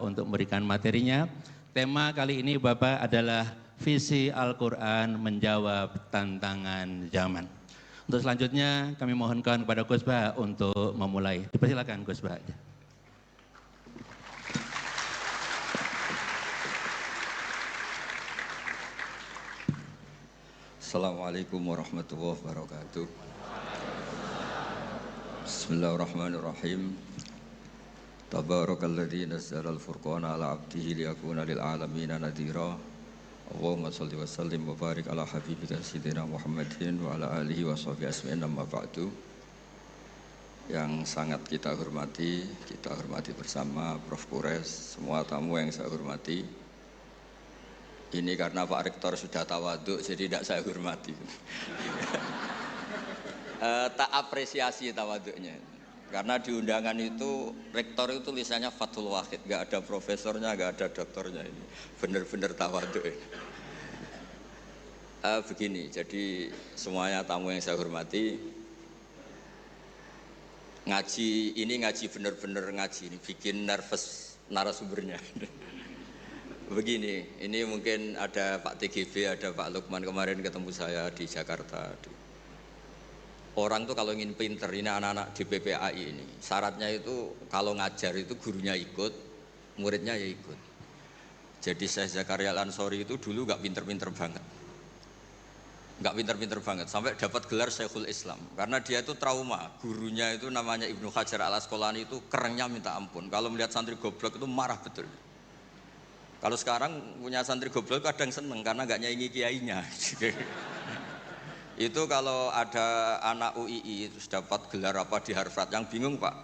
untuk memberikan materinya. Tema kali ini Bapak adalah visi Al-Quran menjawab tantangan zaman. Untuk selanjutnya kami mohonkan kepada Gus Bah untuk memulai. Dipersilakan Gus Bah. Assalamualaikum warahmatullahi wabarakatuh. Bismillahirrahmanirrahim. Tabarakalladzi nazzala al-furqana ala 'abdihi liyakuna lil 'alamin nadhira. Allahumma shalli wa sallim wa barik ala habibika sayyidina Muhammadin wa ala alihi wa sahbihi ajma'in amma ba'du. Yang sangat kita hormati bersama Prof. Qures, semua tamu yang saya hormati. Ini karena Pak Rektor sudah tawaduk, jadi tidak saya hormati. Tak apresiasi tawaduknya. Karena di undangan itu, Rektor itu tulisannya Fathul Wahid. Nggak ada profesornya, nggak ada doktornya ini. Benar-benar tawaduk ini. Begini, jadi semuanya tamu yang saya hormati, ngaji benar-benar ngaji. Ini bikin nervous narasumbernya. Begini, ini mungkin ada Pak TGB, ada Pak Lukman kemarin ketemu saya di Jakarta. Orang tuh kalau ingin pinter, ini anak-anak di PPAI ini, syaratnya itu kalau ngajar itu gurunya ikut, muridnya ya ikut. Jadi Syekh Zakaria Al-Ansori itu dulu gak pinter-pinter banget, sampai dapat gelar Syekhul Islam. Karena dia itu trauma, gurunya itu namanya Ibnu Hajar Al-Asqalani itu kerennya minta ampun. Kalau melihat santri goblok itu marah betul. Kalau sekarang punya santri goblok kadang seneng karena nggak nyaingi kiainya. Itu kalau ada anak UII terus dapat gelar apa di Harvard, yang bingung Pak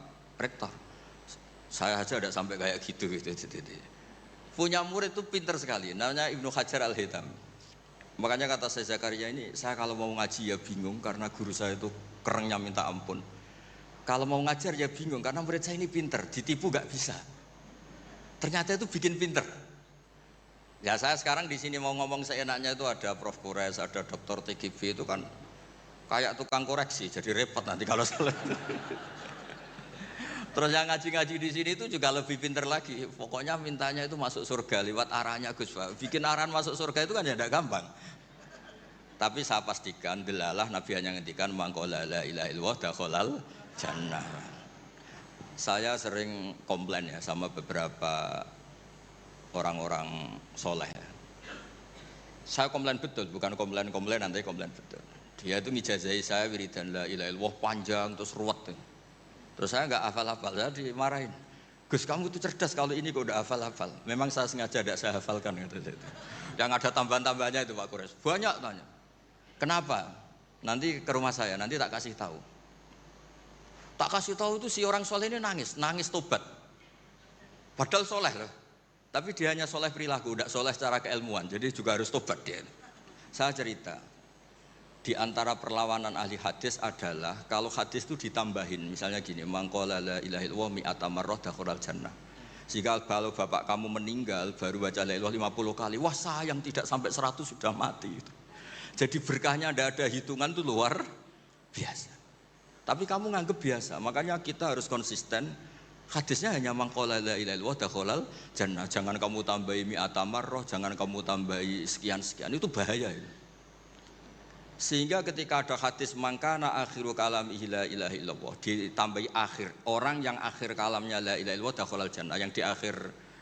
Rektor, saya aja ada sampai kayak gitu. Punya murid itu pinter sekali, namanya Ibnu Hajar Al-Haytami. Makanya kata saya Zakaria ini, saya kalau mau ngaji ya bingung karena guru saya itu kerennya minta ampun. Kalau mau ngajar ya bingung karena murid saya ini pinter, ditipu nggak bisa. Ternyata itu bikin pinter. Ya saya sekarang di sini mau ngomong seenaknya itu ada Prof. Qures, ada Dr. TGB itu kan kayak tukang koreksi, jadi repot nanti kalau salah. Terus yang ngaji-ngaji di sini itu juga lebih pinter lagi. Pokoknya mintanya itu masuk surga lewat arahnya Gus Pak. Bikin arahan masuk surga itu kan ya tidak gampang. Tapi saya pastikan delalah Nabi hanya ngendikan mangqala la ilaha illallah dakhalal jannah. Saya sering komplain ya sama beberapa orang-orang soleh. Saya komplain betul, bukan komplain nanti komplain betul. Dia itu ngijazahi saya wiridan la ilaha illallah panjang terus ruwet. Terus saya nggak hafal-hafal, saya dimarahin. Gus kamu itu cerdas kalau ini kok udah hafal-hafal. Memang saya sengaja tidak saya hafalkan gitu. Yang ada tambahan-tambahannya itu Pak Qures. Banyak tanya. Kenapa? Nanti ke rumah saya, nanti tak kasih tahu. Tak kasih tahu itu si orang soleh ini nangis tobat. Padahal soleh loh. Tapi dia hanya soleh perilaku, tidak soleh secara keilmuan, jadi juga harus tobat dia. Saya cerita, di antara perlawanan ahli hadis adalah kalau hadis itu ditambahin, misalnya gini, mangqala la ilaha illallah mi'ata marrah dakhalal jannah. Jika kalau bapak kamu meninggal baru baca la ilaha 50 kali, wah sayang tidak sampai 100 sudah mati. Jadi berkahnya tidak ada hitungan itu luar biasa. Tapi kamu nganggep biasa, makanya kita harus konsisten. Hadisnya hanya mangqala la ilaha illallah dakhalal jannah. Jangan kamu tambahi mi'ata marrah, jangan kamu tambahi sekian-sekian, itu bahaya itu. Sehingga ketika ada hadis mangkana akhiru kalamihi la ilaha illallah ditambahi akhir, orang yang akhir kalamnya la ilaha illallah dakhalal jannah, yang di akhir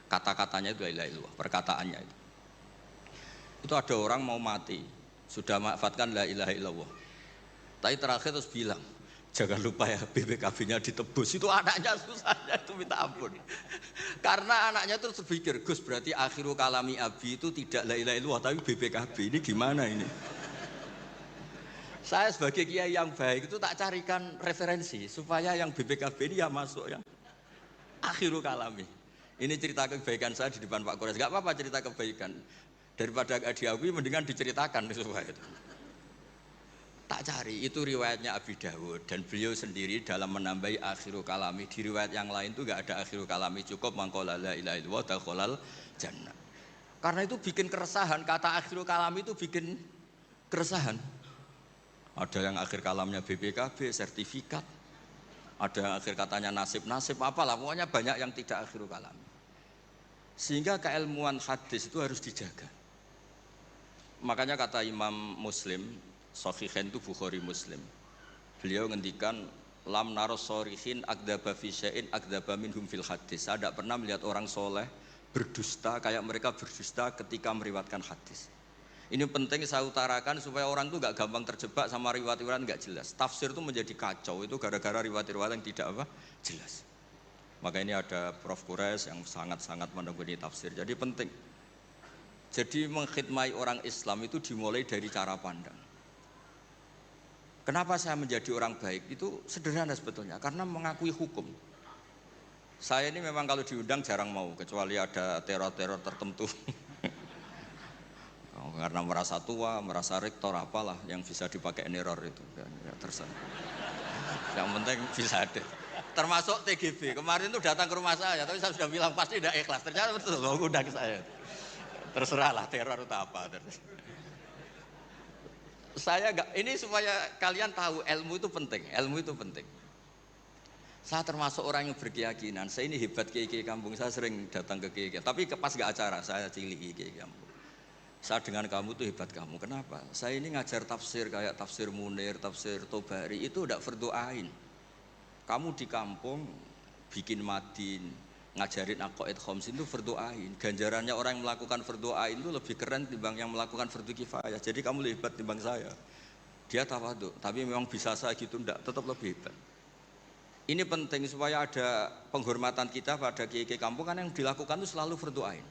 kata-katanya itu la ilaha illallah, perkataannya itu. Itu ada orang mau mati, sudah mafatkan la ilaha illallah. Tapi terakhir terus bilang, jangan lupa ya BPKB-nya ditebus. Itu anaknya susahnya itu minta ampun. Karena anaknya terus berpikir, Gus berarti akhiru kalami abi itu tidak la ilaha illallah tapi BPKB. Ini gimana ini? Saya sebagai kiai yang baik itu tak carikan referensi supaya yang BPKB ini ya masuk yang akhiru kalami. Ini cerita kebaikan saya di depan Pak Qures. Gak apa-apa cerita kebaikan. Daripada gak diakui mendingan diceritakan supaya itu. Tak cari, itu riwayatnya Abi Dawud dan beliau sendiri dalam menambahi akhiru kalami. Di riwayat yang lain itu gak ada akhiru kalami, cukup mangqala la ilaha illallah dakhalal jannah. Karena itu bikin keresahan, kata akhiru kalami itu bikin keresahan. Ada yang akhir kalamnya BPKB, sertifikat. Ada yang akhir katanya nasib-nasib apalah, pokoknya banyak yang tidak akhiru kalami. Sehingga keilmuan hadis itu harus dijaga. Makanya kata Imam Muslim, Sahihain itu Bukhari Muslim. Beliau ngendikan lam naros sorihin akdaba fi syai'in akdaba minhum fil hadis. Saya tidak pernah melihat orang soleh berdusta kayak mereka berdusta ketika meriwayatkan hadis. Ini penting saya utarakan supaya orang itu nggak gampang terjebak sama riwayat-riwayat nggak jelas. Tafsir itu menjadi kacau itu gara-gara riwayat-riwayat yang tidak apa jelas. Maka ini ada Prof. Quraisy yang sangat-sangat menekuni tafsir. Jadi penting. Jadi mengkhidmati orang Islam itu dimulai dari cara pandang. Kenapa saya menjadi orang baik? Itu sederhana sebetulnya, karena mengakui hukum. Saya ini memang kalau diundang jarang mau, kecuali ada teror-teror tertentu. Karena merasa tua, merasa rektor, apalah yang bisa dipakai neror itu. Ya, terserah. Yang penting bisa ada. Termasuk TGB, kemarin itu datang ke rumah saya, tapi saya sudah bilang pasti tidak ikhlas. Ternyata betul, undang saya. Terserahlah teror atau apa. Saya enggak, ini supaya kalian tahu ilmu itu penting, ilmu itu penting. Saya termasuk orang yang berkeyakinan, saya ini hebat kiai-kiai kampung, saya sering datang ke kiai-kiai. Tapi pas enggak acara, saya cilik kiai kampung. Saya dengan kamu tuh hebat kamu, kenapa? Saya ini ngajar tafsir kayak tafsir Munir, tafsir Tobari, itu udah fardu ain. Kamu di kampung bikin madin, ngajarin aqaid khamsin itu fardu ain. Ganjarannya orang yang melakukan fardu ain itu lebih keren timbang yang melakukan fardu kifayah. Jadi kamu lebih hebat timbang saya. Dia tawadhu, tapi memang bisa saya gitu enggak, tetap lebih hebat. Ini penting supaya ada penghormatan kita pada kiai-kiai kampung, kan yang dilakukan itu selalu fardu ain.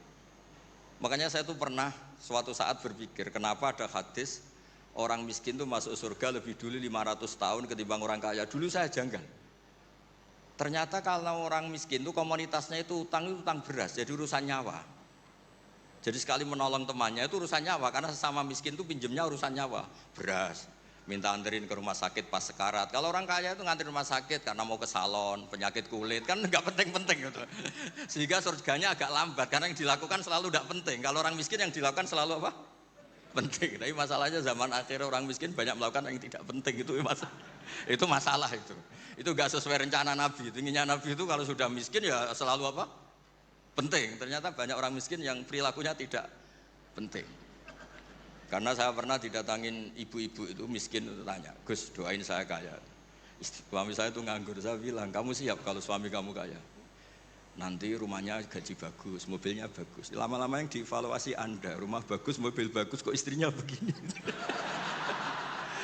Makanya saya tuh pernah suatu saat berpikir, kenapa ada hadis orang miskin tuh masuk surga lebih dulu 500 tahun ketimbang orang kaya. Dulu saya janggal. Ternyata kalau orang miskin itu komunitasnya itu utang beras, jadi urusan nyawa. Jadi sekali menolong temannya itu urusan nyawa, karena sesama miskin itu pinjemnya urusan nyawa, beras, minta anterin ke rumah sakit pas sekarat. Kalau orang kaya itu nganterin rumah sakit karena mau ke salon, penyakit kulit, kan nggak penting-penting gitu. Sehingga surganya agak lambat, karena yang dilakukan selalu tidak penting. Kalau orang miskin yang dilakukan selalu apa? Penting. Tapi masalahnya zaman akhir orang miskin banyak melakukan yang tidak penting, itu masalah itu. Itu gak sesuai rencana Nabi. Inginnya Nabi itu kalau sudah miskin ya selalu apa? Penting. Ternyata banyak orang miskin yang perilakunya tidak penting. Karena saya pernah didatangin ibu-ibu itu miskin itu tanya, Gus doain saya kaya. Suami saya itu nganggur, saya bilang kamu siap kalau suami kamu kaya? Nanti rumahnya gaji bagus, mobilnya bagus. Lama-lama yang dievaluasi Anda, rumah bagus, mobil bagus, kok istrinya begini.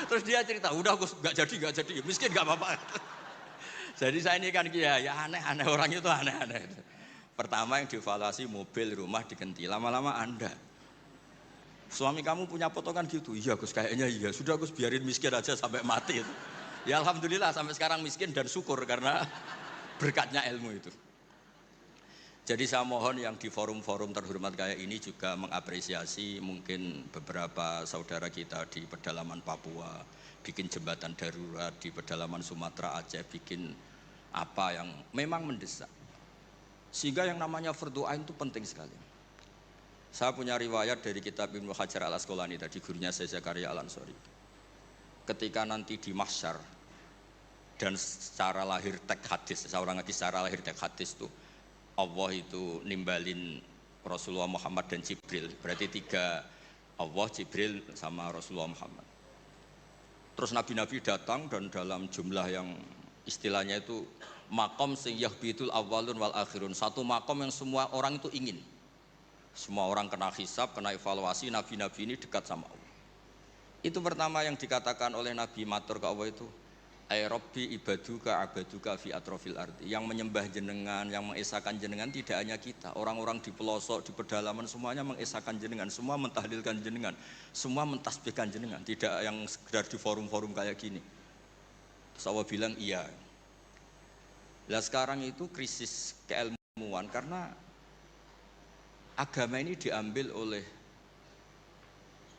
Terus dia cerita, udah Gus gak jadi, miskin gak apa-apa. Jadi saya ini kan ya aneh-aneh, orang itu aneh-aneh. Pertama yang dievaluasi mobil, rumah diganti, lama-lama Anda. Suami kamu punya potongan gitu, iya Gus kayaknya iya. Sudah Gus biarin miskin aja sampai mati. Ya alhamdulillah sampai sekarang miskin dan syukur karena berkatnya ilmu itu. Jadi saya mohon yang di forum-forum terhormat kayak ini juga mengapresiasi mungkin beberapa saudara kita di pedalaman Papua, bikin jembatan darurat di pedalaman Sumatera, Aceh, bikin apa yang memang mendesak. Sehingga yang namanya fardu ain itu penting sekali. Saya punya riwayat dari kitab Ibnu Hajar al-Asqalani tadi, gurunya saya Zakaria al-Ansori. Ketika nanti di mahsyar dan secara lahir teks hadis, seorang lagi secara lahir teks hadis itu Allah itu nimbalin Rasulullah Muhammad dan Jibril. Berarti tiga, Allah, Jibril, sama Rasulullah Muhammad. Terus nabi-nabi datang dan dalam jumlah yang istilahnya itu makom sing yahbitul awwalun wal akhirun. Satu makom yang semua orang itu ingin. Semua orang kena hisab, kena evaluasi, nabi-nabi ini dekat sama Allah. Itu pertama yang dikatakan oleh Nabi matur ke Allah itu, ay Rabbi ibaduka abaduka fi atrofil ardi. Yang menyembah jenengan, yang mengesahkan jenengan tidak hanya kita, orang-orang di pelosok, di pedalaman semuanya mengesahkan jenengan, semua mentahlilkan jenengan, semua mentasbihkan jenengan, tidak yang sekedar di forum-forum kayak gini. Terus Allah bilang iya. Nah sekarang itu krisis keilmuan karena agama ini diambil oleh,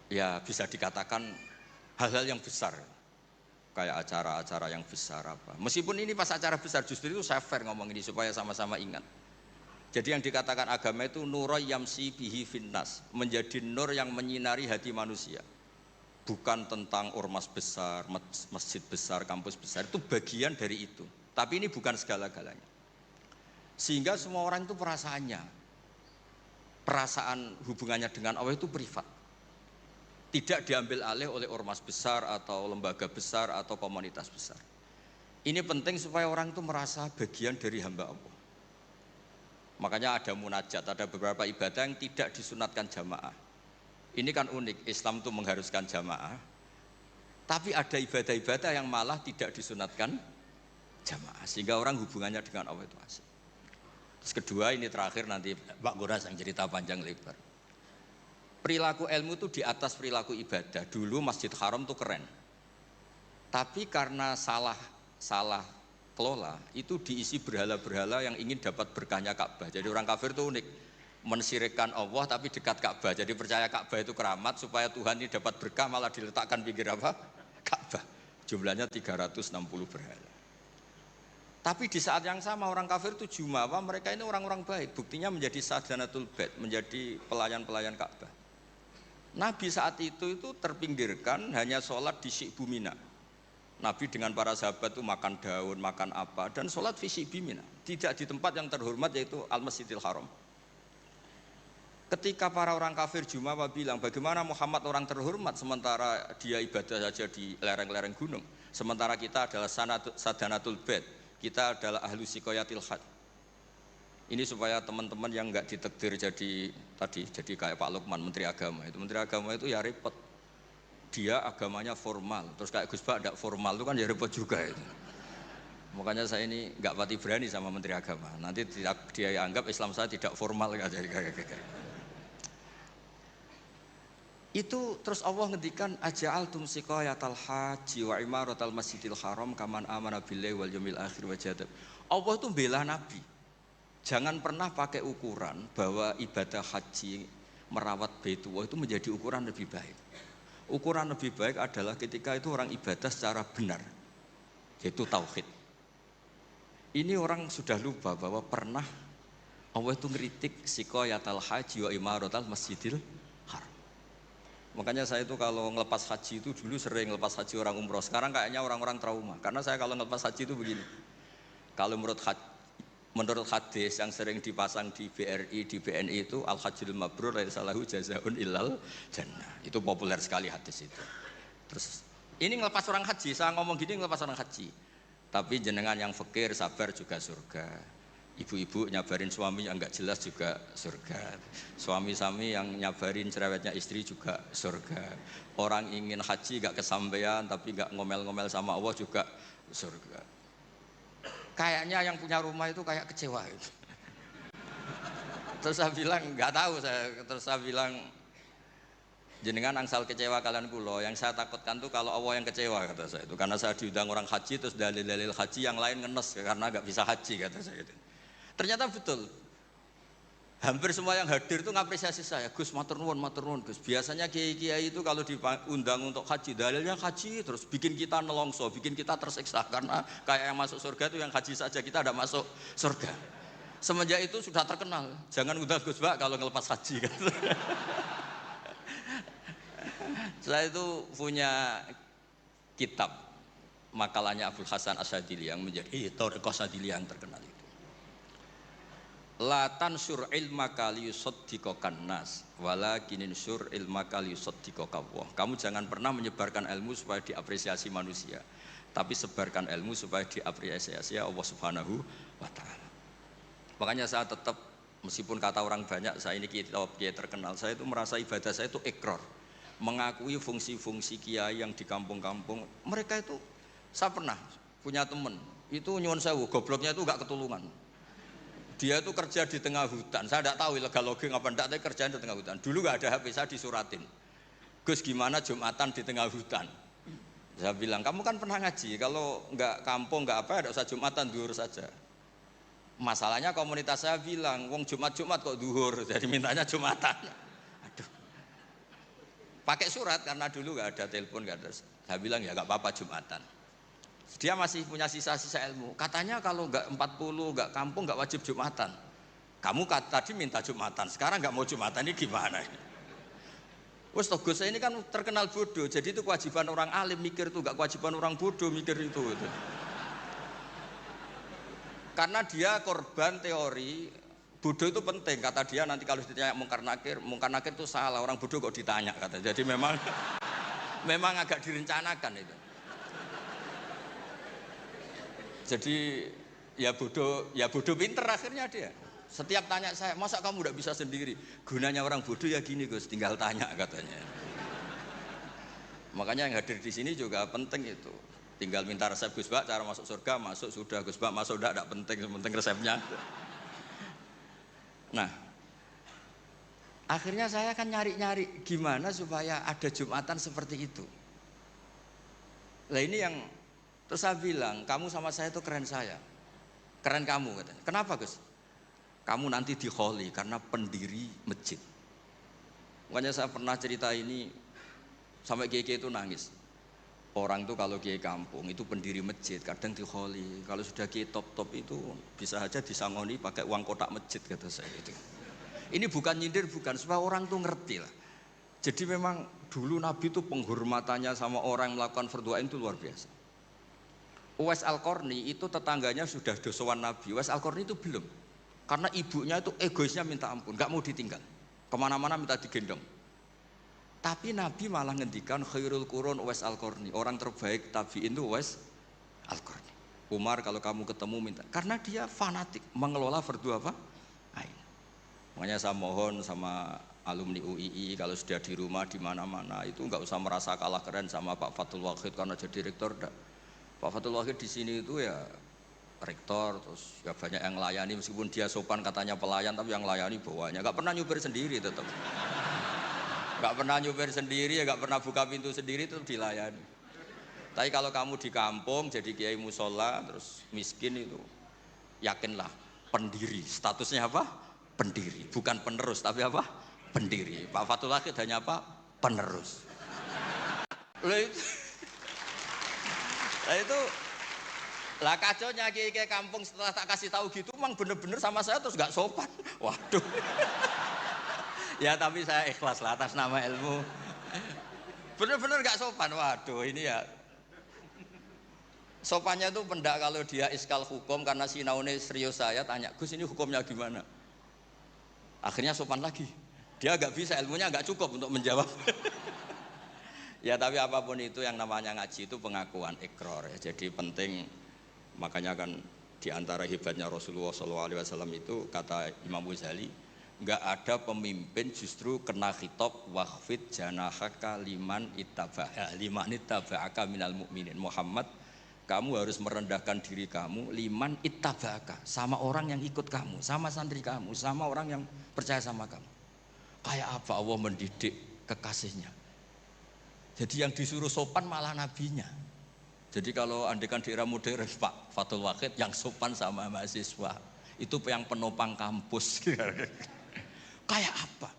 ya bisa dikatakan hal-hal yang besar. Kayak acara-acara yang besar apa. Meskipun ini pas acara besar, justru itu saya fair ngomong ini supaya sama-sama ingat. Jadi yang dikatakan agama itu nuroy yamsi bihi finnas, menjadi nur yang menyinari hati manusia. Bukan tentang ormas besar, masjid besar, kampus besar, itu bagian dari itu. Tapi ini bukan segala-galanya. Sehingga semua orang itu perasaannya. perasaan hubungannya dengan Allah itu privat. Tidak diambil alih oleh ormas besar atau lembaga besar atau komunitas besar. Ini penting supaya orang itu merasa bagian dari hamba Allah. Makanya ada munajat, ada beberapa ibadah yang tidak disunatkan jamaah. Ini kan unik, Islam itu mengharuskan jamaah. Tapi ada ibadah-ibadah yang malah tidak disunatkan jamaah. Sehingga orang hubungannya dengan Allah itu asik. Terus kedua, ini terakhir nanti Pak Guras yang cerita panjang lebar. Perilaku ilmu itu di atas perilaku ibadah. Dulu Masjid Haram itu keren. Tapi karena salah kelola, itu diisi berhala-berhala yang ingin dapat berkahnya Ka'bah. Jadi orang kafir itu unik, mensyirikkan Allah tapi dekat Ka'bah. Jadi percaya Ka'bah itu keramat, supaya Tuhan ini dapat berkah malah diletakkan pinggir apa? Ka'bah. Jumlahnya 360 berhala. Tapi di saat yang sama orang kafir itu jumawa, mereka ini orang-orang baik. Buktinya menjadi sadanatul bait, menjadi pelayan-pelayan Ka'bah. Nabi saat itu terpinggirkan, hanya sholat di Syi'bu Mina. Nabi dengan para sahabat itu makan daun, makan apa, dan sholat fi Syi'bi Mina. Tidak di tempat yang terhormat yaitu Al-Masjidil Haram. Ketika para orang kafir jumawa bilang, bagaimana Muhammad orang terhormat sementara dia ibadah saja di lereng-lereng gunung. Sementara kita adalah sadanatul bait, kita adalah ahlu sikoyatil had. Ini supaya teman-teman yang enggak ditakdir jadi kayak Pak Lukman, Menteri Agama. Menteri Agama itu ya repot. Dia agamanya formal, terus kayak Gus Bak tidak formal itu kan ya repot juga itu. Makanya saya ini nggak pati berani sama Menteri Agama. Nanti dia anggap Islam saya tidak formal itu. Terus Allah ngendikan aja'altum siqayatal haji wa imaratal masjidil haram kaman amana billahi wal yaumil akhir wa jadab. Allah itu bela Nabi. Jangan pernah pakai ukuran bahwa ibadah haji merawat Baitullah itu menjadi ukuran lebih baik. Ukuran lebih baik adalah ketika itu orang ibadah secara benar, yaitu tauhid. Ini orang sudah lupa bahwa pernah Allah itu ngeritik siqayatal haji wa imaratal masjidil haram. Makanya saya itu kalau ngelepas haji itu dulu sering ngelepas haji orang umroh. Sekarang kayaknya orang-orang trauma. Karena saya kalau ngelepas haji itu begini. Kalau menurut hadis yang sering dipasang di BRI, di BNI itu al-hajjul mabrur laisa lahu jazaa'un illal jannah. Itu populer sekali hadis itu. Terus ini ngelepas orang haji, saya ngomong gini ngelepas orang haji. Tapi jenengan yang fakir sabar juga surga. Ibu-ibu nyabarin suami yang enggak jelas juga surga. Suami-suami yang nyabarin cerewetnya istri juga surga. Orang ingin haji enggak kesampaian tapi enggak ngomel-ngomel sama Allah juga surga. Kayaknya yang punya rumah itu kayak kecewa gitu. Terus saya bilang nggak tahu terus saya bilang jenengan angsal kecewa kalian kulo. Yang saya takutkan tuh kalau Allah yang kecewa kata saya itu, karena saya diundang orang haji terus dalil-dalil haji yang lain ngenes karena nggak bisa haji kata saya itu. Ternyata betul. Hampir semua yang hadir itu ngapresiasi saya. Gus matur nuwun Gus. Biasanya kiai-kiai itu kalau diundang untuk haji, dalilnya haji terus bikin kita nelongso, bikin kita tersiksa karena kayak yang masuk surga itu yang haji saja, kita ada masuk surga. Semenjak itu sudah terkenal. Jangan undang Gus Bak kalau ngelepas haji kan. Saya itu punya kitab makalahnya Abdul Hasan Asyadili yang menjadi Thariqah Asyadili yang terkenal itu. La tansur ilmaka liyusaddiqakan nas walakinin sur ilmaka liyusaddiqaka Allah. Kamu jangan pernah menyebarkan ilmu supaya diapresiasi manusia, tapi sebarkan ilmu supaya diapresiasi Allah Subhanahu wa taala. Makanya saya tetap, meskipun kata orang banyak saya ini kiai terkenal, saya itu merasa ibadah saya itu ikrar, mengakui fungsi-fungsi kiai yang di kampung-kampung. Mereka itu, saya pernah punya teman itu nyuwun sewu, gobloknya itu enggak ketulungan. Dia itu kerja di tengah hutan. Saya tidak tahu ilegal logging apa enggak, tapi kerjaan di tengah hutan. Dulu enggak ada HP, saya disuratin. Gus gimana Jumatan di tengah hutan? Saya bilang, kamu kan pernah ngaji, kalau enggak kampung enggak apa, enggak usah Jumatan, duhur saja. Masalahnya komunitas saya bilang, wong Jumat kok duhur, jadi mintanya Jumatan. Aduh. Pakai surat karena dulu enggak ada telepon, enggak ada. Saya bilang ya enggak apa-apa Jumatan. Dia masih punya sisa-sisa ilmu. Katanya kalau enggak 40, enggak kampung, enggak wajib Jumatan. Kamu tadi minta Jumatan, sekarang enggak mau Jumatan, ini gimana? Wes Gus ini kan terkenal bodoh, jadi itu kewajiban orang alim mikir itu, enggak kewajiban orang bodoh mikir itu. Karena dia korban teori bodoh itu penting, kata dia. Nanti kalau ditanya mungkar nakir itu salah, orang bodoh kok ditanya, kata. Jadi memang memang agak direncanakan itu. Jadi ya bodoh pinter akhirnya dia. Setiap tanya saya, masa kamu tidak bisa sendiri? Gunanya orang bodoh ya gini Gus, tinggal tanya, katanya. Makanya yang hadir di sini juga penting itu. Tinggal minta resep Gus Bak, cara masuk surga, masuk sudah. Gus Bak masuk tidak penting, penting resepnya. Nah, akhirnya saya kan nyari-nyari gimana supaya ada Jumatan seperti itu. Lah ini yang terus saya bilang, kamu sama saya itu keren saya. Keren kamu, katanya. Kenapa Gus? Kamu nanti dikholi karena pendiri masjid. Makanya saya pernah cerita ini sampai kiai itu nangis. Orang tuh kalau kiai kampung itu pendiri masjid, kadang dikholi. Kalau sudah kiai top-top itu bisa aja disangoni pakai uang kotak masjid, kata saya itu. Ini bukan nyindir, bukan, supaya orang tuh ngerti lah. Jadi memang dulu Nabi itu penghormatannya sama orang yang melakukan fardu ain itu luar biasa. Uwais Al-Qarni itu tetangganya sudah dosowan Nabi. Uwais Al-Qarni itu belum. Karena ibunya itu egoisnya minta ampun, gak mau ditinggal. Kemana-mana minta digendong. Tapi Nabi malah ngendikan khairul qurun Uwais Al-Qarni. Orang terbaik tabi'in itu Uwais Al-Qarni. Umar kalau kamu ketemu minta. Karena dia fanatik mengelola fardu apa? Ain. Makanya saya mohon sama alumni UII kalau sudah di rumah di mana-mana itu nggak usah merasa kalah keren sama Pak Fathul Wahid karena jadi rektor. Pak Fathul Wahid di sini itu ya rektor, terus ya banyak yang layani meskipun dia sopan katanya pelayan, tapi yang layani bawahnya nggak pernah nyupir sendiri, tetap nggak pernah nyupir sendiri, ya nggak pernah buka pintu sendiri, tetap dilayani. Tapi kalau kamu di kampung jadi kiai musola terus miskin itu, yakinlah pendiri, statusnya apa? Pendiri, bukan penerus tapi apa? Pendiri. Pak Fathul Wahid hanya apa? Penerus. Lah itu lah kacaunya kiai kampung setelah tak kasih tahu gitu, memang bener-bener sama saya terus nggak sopan. Waduh. Ya tapi saya ikhlas lah atas nama ilmu. Bener-bener nggak sopan. Waduh ini ya. Sopannya itu pendak kalau dia iskal hukum karena sinaune serius saya tanya, Gus ini hukumnya gimana? Akhirnya sopan lagi. Dia nggak bisa, ilmunya nggak cukup untuk menjawab. Ya tapi apapun itu yang namanya ngaji itu pengakuan ikrar ya. Jadi penting. Makanya kan diantara hebatnya Rasulullah SAW itu kata Imam Ghazali, nggak ada pemimpin justru kena khitab wakhfid janahaka liman ittaba'aka minal mu'minin. Muhammad, kamu harus merendahkan diri kamu liman ittaba'aka, sama orang yang ikut kamu, sama santri kamu, sama orang yang percaya sama kamu. Kayak apa Allah mendidik kekasihnya. Jadi yang disuruh sopan malah nabinya. Jadi kalau andekan di era modern Pak Fathul Wahid yang sopan sama mahasiswa itu yang penopang kampus. Kayak apa?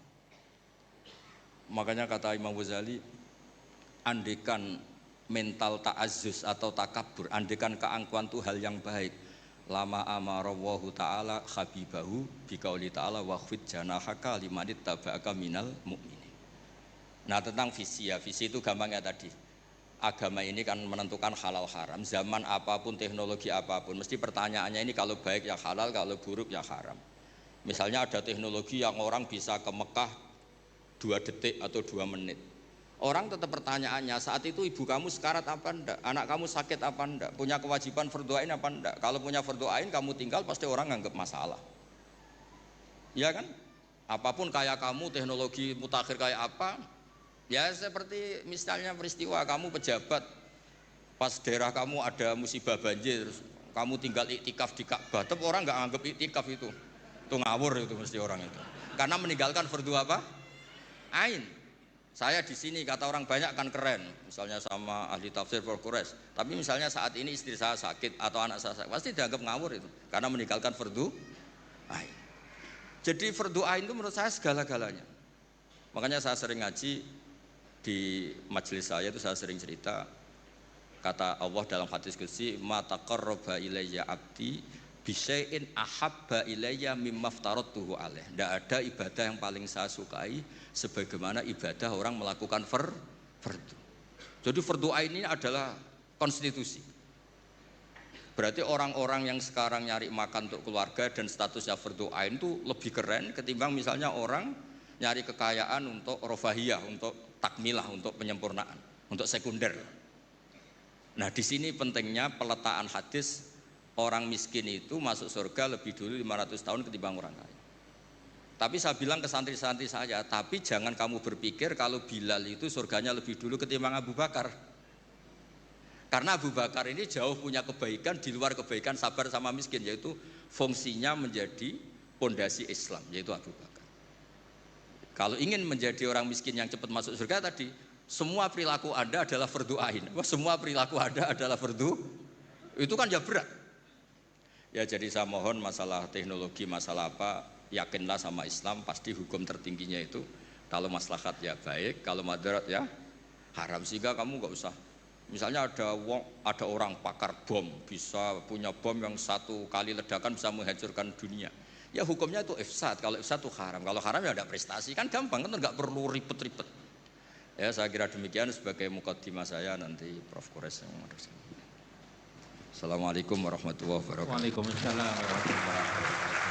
Makanya kata Imam Ghazali, andekan mental ta'azzus atau takabur, andekan keangkuhan itu hal yang baik. Lama amarallahu ta'ala habibahu biqauli ta'ala wakhfid janahaka liman ittaba'aka minal mu'minin. Nah tentang visi ya, visi itu gampangnya tadi. Agama ini kan menentukan halal haram. Zaman apapun, teknologi apapun, mesti pertanyaannya ini kalau baik ya halal, kalau buruk ya haram. Misalnya ada teknologi yang orang bisa ke Mekah 2 detik atau 2 menit. Orang tetap pertanyaannya, saat itu ibu kamu sekarat apa enggak? Anak kamu sakit apa enggak? Punya kewajiban fardu ain apa enggak? Kalau punya fardu ain kamu tinggal pasti orang nganggap masalah. Ya kan? Apapun kayak kamu, teknologi mutakhir kayak apa? Ya seperti misalnya peristiwa kamu pejabat pas daerah kamu ada musibah banjir, kamu tinggal iktikaf di Ka'bah, tetap orang nggak anggap iktikaf itu ngawur itu mesti orang itu. Karena meninggalkan fardu apa? Ain. Saya di sini kata orang banyak kan keren, misalnya sama ahli tafsir Quraisy. Tapi misalnya saat ini istri saya sakit atau anak saya sakit, pasti dianggap ngawur itu karena meninggalkan fardu ain. Jadi fardu ain itu menurut saya segala-galanya. Makanya saya sering ngaji di majelis saya itu saya sering cerita kata Allah dalam hadis qudsi ma taqarraba ilayya abdi bisyai'in ahabba ilayya mimma aftaradtuhu alaih. Tidak ada ibadah yang paling saya sukai sebagaimana ibadah orang melakukan fardu. Jadi fardu ain ini adalah konstitusi. Berarti orang-orang yang sekarang nyari makan untuk keluarga dan statusnya fardhu ain itu lebih keren ketimbang misalnya orang nyari kekayaan untuk rofahiyah, untuk takmilah, untuk penyempurnaan, untuk sekunder. Nah di sini pentingnya peletaan hadis orang miskin itu masuk surga lebih dulu 500 tahun ketimbang orang kaya. Tapi saya bilang ke santri-santri saya, tapi jangan kamu berpikir kalau Bilal itu surganya lebih dulu ketimbang Abu Bakar. Karena Abu Bakar ini jauh punya kebaikan di luar kebaikan sabar sama miskin, yaitu fungsinya menjadi pondasi Islam, yaitu Abu Bakar. Kalau ingin menjadi orang miskin yang cepat masuk surga tadi, semua perilaku Anda adalah fardhu ain. Semua perilaku Anda adalah fardhu. Itu kan ya berat. Ya jadi saya mohon masalah teknologi, masalah apa, yakinlah sama Islam, pasti hukum tertingginya itu kalau maslahat ya baik, kalau madarat ya haram. Sehingga kamu nggak usah. Misalnya ada orang pakar bom, bisa punya bom yang satu kali ledakan bisa menghancurkan dunia. Ya hukumnya itu ifsad, kalau ifsad itu haram. Kalau haram ya ada prestasi, kan gampang, kan nggak perlu ribet-ribet. Ya saya kira demikian sebagai mukaddimah saya, nanti Prof. Kores yang meneruskan. Assalamualaikum warahmatullahi wabarakatuh. Waalaikumsalam warahmatullahi wabarakatuh.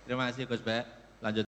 Terima kasih Gus Ba. Lanjut.